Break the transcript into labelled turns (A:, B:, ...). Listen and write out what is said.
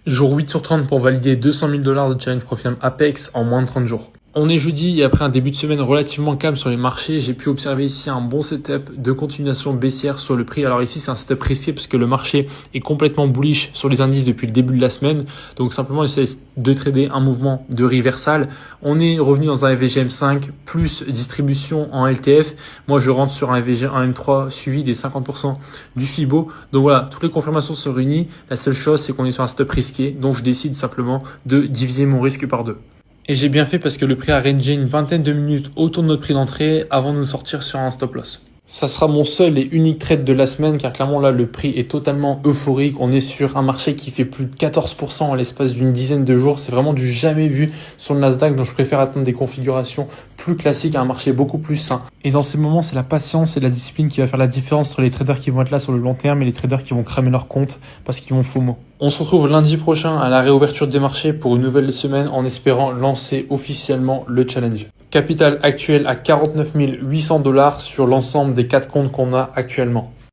A: Jour 8 sur 30 pour valider 200 000 $ de challenge Profit Apex en moins de 30 jours. On est jeudi et après un début de semaine relativement calme sur les marchés, j'ai pu observer ici un bon setup de continuation baissière sur le prix. Alors ici, c'est un setup risqué parce que le marché est complètement bullish sur les indices depuis le début de la semaine. Donc simplement, essayer de trader un mouvement de reversal. On est revenu dans un FVGM5 plus distribution en LTF. Moi, je rentre sur un M3 suivi des 50% du FIBO. Donc voilà, toutes les confirmations sont réunies. La seule chose, c'est qu'on est sur un setup risqué. Donc je décide simplement de diviser mon risque par 2. Et j'ai bien fait parce que le prix a rangé une vingtaine de minutes autour de notre prix d'entrée avant de nous sortir sur un stop loss. Ça sera mon seul et unique trade de la semaine car clairement là le prix est totalement euphorique. On est sur un marché qui fait plus de 14% en l'espace d'une dizaine de jours. C'est vraiment du jamais vu sur le Nasdaq, donc je préfère attendre des configurations plus classiques à un marché beaucoup plus sain. Et dans ces moments, c'est la patience et la discipline qui va faire la différence entre les traders qui vont être là sur le long terme et les traders qui vont cramer leur compte parce qu'ils vont FOMO. On se retrouve lundi prochain à la réouverture des marchés pour une nouvelle semaine en espérant lancer officiellement le challenge. Capital actuel à 49 800 $ sur l'ensemble des 4 comptes qu'on a actuellement.